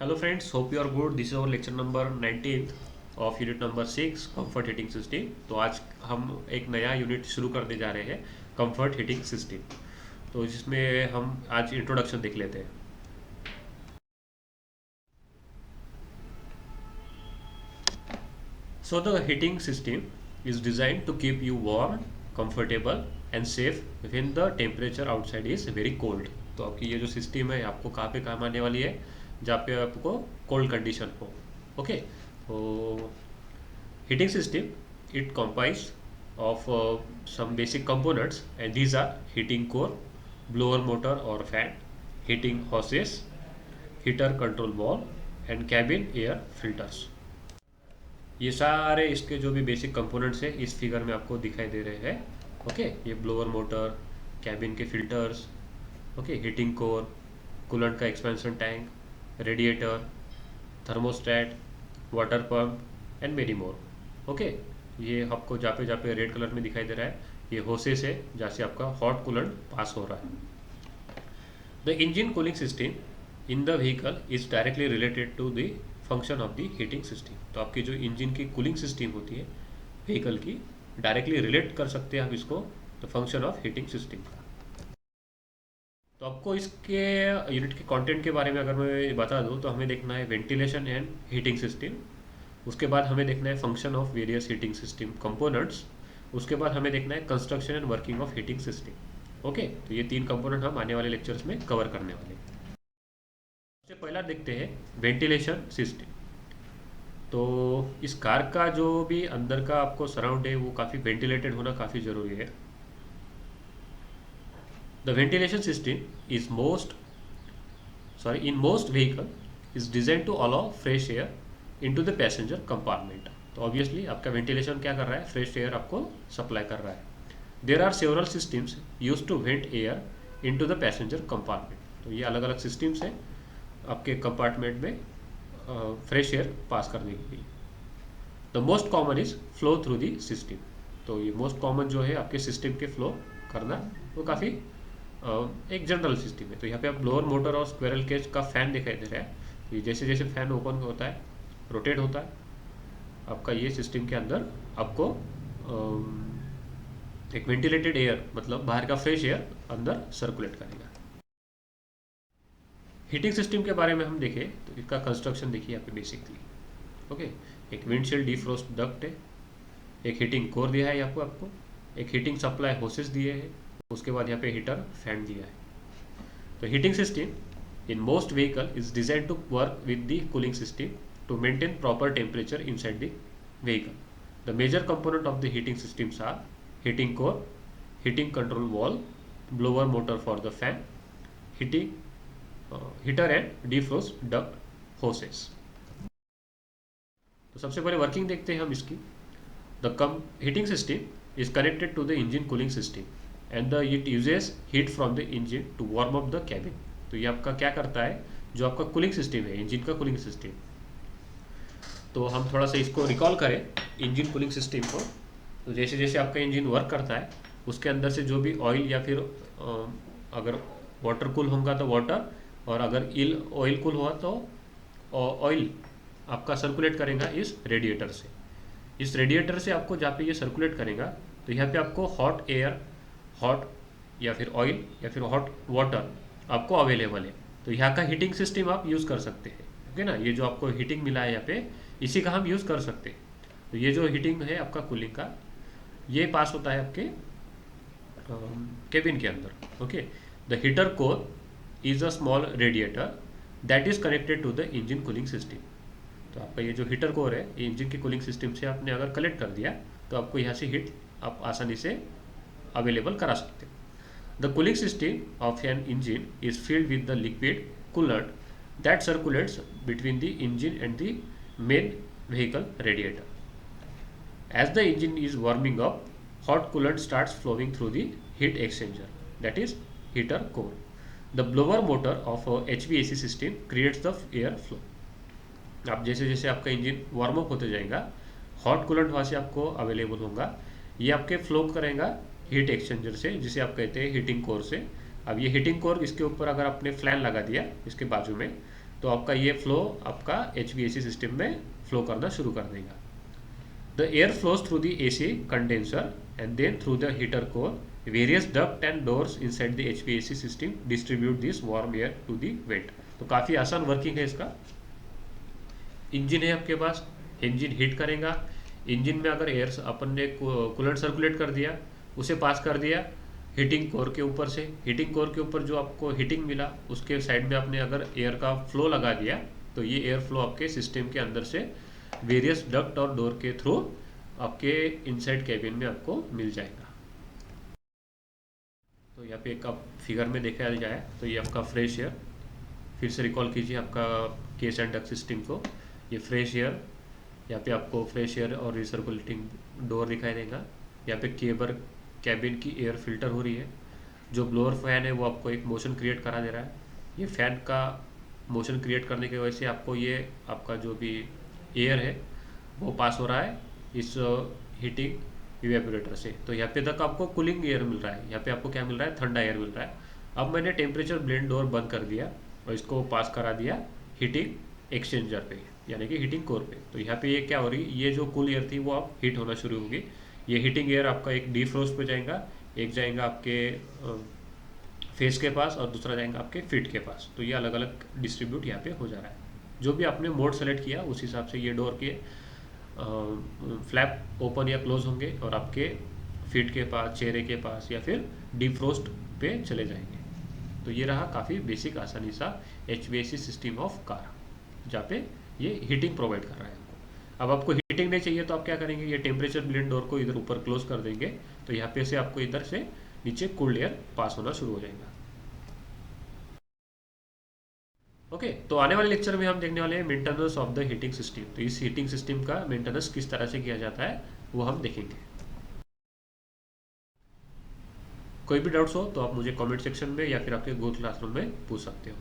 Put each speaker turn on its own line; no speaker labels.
Hello friends, hope you are good. This is our lecture number 19th of unit number 6 comfort heating system. तो आज हम एक नया unit शुरू करने जा रहे हैं, कंफर्ट हीटिंग सिस्टम। तो जिसमें हम आज इंट्रोडक्शन देख लेते हैं। So the heating system is designed to keep you warm, comfortable and safe when the temperature outside is very cold। तो आपकी ये जो सिस्टम है आपको कहाँ पे काम आने वाली है, जहाँ पे आपको कोल्ड कंडीशन हो। ओके, तो heating system, it comprised of some basic components, and these are heating core, blower motor or fan, heating hoses, heater control valve and cabin air filters। ये सारे इसके जो भी बेसिक कंपोनेंट्स हैं इस figure में आपको दिखाई दे रहे हैं। ओके, ये ब्लोअर मोटर, कैबिन के filters, okay, heating core, coolant का expansion tank, radiator, thermostat, water pump and many more. Okay, ये आपको जहाँ पे रेड कलर में दिखाई दे रहा है, ये होसेस है जहाँ से आपका हॉट कूलेंट पास हो रहा है। The engine cooling system in the vehicle is directly related to the function of the heating system. तो आपकी जो इंजन की कूलिंग सिस्टम होती है व्हीकल की, डायरेक्टली रिलेट कर सकते हैं आप इसको the function of heating system का। तो आपको इसके यूनिट के कंटेंट के बारे में अगर मैं बता दूं तो हमें देखना है वेंटिलेशन एंड हीटिंग सिस्टम, उसके बाद हमें देखना है function of various heating system components, उसके बाद हमें देखना है construction and working of heating system. Okay, तो ये तीन कंपोनेंट हम आने वाले लेक्चर्स में कवर करने वाले हैं। सबसे पहला देखते हैं वेंटिलेशन सिस्टम। तो इस कार का जो भी अंदर का आपको सराउंड है वो काफ़ी वेंटिलेटेड होना काफ़ी ज़रूरी है। The ventilation system is in most vehicle is design to allow fresh air into the passenger compartment. तो ऑब्वियसली आपका वेंटिलेशन क्या कर रहा है, फ्रेश एयर आपको सप्लाई कर रहा है। There are several systems use to vent air into the passenger compartment. तो ये अलग अलग सिस्टम्स हैं आपके कंपार्टमेंट में फ्रेश एयर पास करने के लिए। The most common is flow through the system. तो ये मोस्ट कॉमन जो है आपके सिस्टम के फ्लो करना, वो काफ़ी एक जनरल सिस्टम है। तो यहाँ पे आप ब्लोअर मोटर और स्क्विरल केज का फैन दिखाई दे रहा है। तो ये जैसे जैसे फैन ओपन होता है, रोटेट होता है, आपका ये सिस्टम के अंदर आपको एक वेंटिलेटेड एयर मतलब बाहर का फ्रेश एयर अंदर सर्कुलेट करेगा। हीटिंग सिस्टम के बारे में हम देखें तो इसका कंस्ट्रक्शन देखिए यहाँ पे बेसिकली। ओके, एक विंडशील्ड डिफ्रोस्ट डक्ट है, एक हीटिंग कोर दिया है आपको, एक हीटिंग सप्लाई होसेस दिए हैं, उसके बाद यहाँ पे हीटर फैन दिया है। तो heating system in most vehicle is design to work with the cooling system to maintain proper temperature inside the vehicle. The major component of the heating systems are heating core, heating control valve, blower motor for the fan, heater and defrost duct hoses. तो सबसे पहले working देखते हैं हम इसकी। The heating system is connected to the engine cooling system and it uses heat from the engine to warm up the cabin. तो ये आपका क्या करता है, जो आपका कूलिंग सिस्टम है, इंजन का कूलिंग सिस्टम। तो हम थोड़ा सा इसको रिकॉल करें इंजन कूलिंग सिस्टम को। तो जैसे जैसे आपका इंजन वर्क करता है उसके अंदर से जो भी ऑयल या फिर अगर वाटर कूल होगा तो वाटर, और अगर ऑयल कूल हुआ तो ऑयल आपका सर्कुलेट करेगा इस रेडिएटर से। इस रेडिएटर से आपको जहाँ पे ये सर्कुलेट करेगा तो यहाँ पे आपको हॉट एयर, हॉट या फिर ऑयल या फिर हॉट वाटर आपको अवेलेबल है। तो यहाँ का हीटिंग सिस्टम आप यूज़ कर सकते हैं। ओके ना, ये जो आपको हीटिंग मिला है यहाँ पे, इसी का हम यूज़ कर सकते हैं। तो ये जो हीटिंग है आपका कूलिंग का, ये पास होता है आपके केबिन के अंदर। Okay, the heater core is a small radiator that is connected to the engine cooling system. तो आपका ये जो हीटर कोर है, ये इंजन की कूलिंग सिस्टम से आपने अगर कलेक्ट कर दिया तो आपको यहाँ से हीट आप आसानी से अवेलेबल करा सकते हैं। The cooling system of an engine is filled with the liquid coolant that circulates between the engine and the main vehicle radiator. As the engine is warming up, hot coolant starts flowing through the heat exchanger, that is heater core. The blower motor of a HVAC system creates the air flow. अब जैसे जैसे आपका engine warm up होते जाएगा, hot coolant वहाँ से आपको available होगा, ये आपके फ्लो करेगा हीट एक्सचेंजर से, जिसे आप कहते हैं हीटिंग कोर से। अब ये हीटिंग कोर, इसके ऊपर अगर आपने फैन लगा दिया इसके बाजू में, तो आपका ये फ्लो आपका HVAC सिस्टम में फ्लो करना शुरू कर देगा। The air flows through the AC condenser and then through the heater core. Various duct and doors inside the HVAC system distribute this warm air to the vent. तो काफ़ी आसान working है इसका। इंजन है आपके पास, इंजन हीट करेगा। Engine में अगर एयर अपन ने कूलेंट सर्कुलेट कर दिया, उसे पास कर दिया हीटिंग कोर के ऊपर से। हीटिंग कोर के ऊपर जो आपको हीटिंग मिला उसके साइड में आपने अगर एयर का फ्लो लगा दिया, तो ये एयर फ्लो आपके सिस्टम के अंदर से वेरियस डक्ट और डोर के थ्रू आपके इनसाइड कैबिन में आपको मिल जाएगा। तो यहाँ पे एक आप फिगर में देखा जाए तो ये आपका फ्रेश एयर, फिर से रिकॉल कीजिए आपका केस एंड डक्ट सिस्टम को। ये फ्रेश एयर, यहाँ पे आपको फ्रेश एयर और रिसर्कुलेटिंग डोर दिखाई देगा। यहाँ पे कैबिन की एयर फिल्टर हो रही है। जो ब्लोअर फैन है वो आपको एक मोशन क्रिएट करा दे रहा है। ये फैन का मोशन क्रिएट करने की वजह से आपको ये आपका जो भी एयर है वो पास हो रहा है इस हीटिंग इवेपोरेटर से। तो यहाँ पे तक आपको कूलिंग एयर मिल रहा है, यहाँ पे आपको क्या मिल रहा है, ठंडा एयर मिल रहा है। अब मैंने टेम्परेचर ब्लेंड डोर बंद कर दिया और इसको पास करा दिया हीटिंग एक्सचेंजर पे, यानी कि हीटिंग कोर पे। तो यहाँ पे ये क्या हो रही, ये जो कूल एयर थी वो अब हीट होना शुरू होगी। ये हीटिंग एयर आपका एक डीफ्रोस्ट पे जाएगा, एक जाएगा आपके फेस के पास और दूसरा जाएगा आपके फीट के पास। तो ये अलग अलग डिस्ट्रीब्यूट यहाँ पे हो जा रहा है। जो भी आपने मोड सेलेक्ट किया उस हिसाब से ये डोर के फ्लैप ओपन या क्लोज होंगे और आपके फीट के पास, चेहरे के पास या फिर डीफ्रोस्ट पे चले जाएंगे। तो ये रहा काफ़ी बेसिक आसानी सा HVAC सिस्टम ऑफ कार, जहाँ पे ये हीटिंग प्रोवाइड कर रहा है आपको। अब आपको हीटिंग नहीं चाहिए तो आप क्या करेंगे, ये टेम्परेचर ब्लेंड डोर को इधर ऊपर क्लोज कर देंगे, तो यहाँ पे से आपको इधर से नीचे कूल्ड एयर पास होना शुरू हो जाएगा। ओके, तो आने वाले लेक्चर में हम देखने वाले हैं maintenance of the heating system. तो इस हीटिंग सिस्टम का मेंटेनेंस किस तरह से किया जाता है वो हम देखेंगे। कोई भी डाउट्स हो तो आप मुझे कमेंट सेक्शन में या फिर आपके गूगल क्लासरूम में पूछ सकते हो।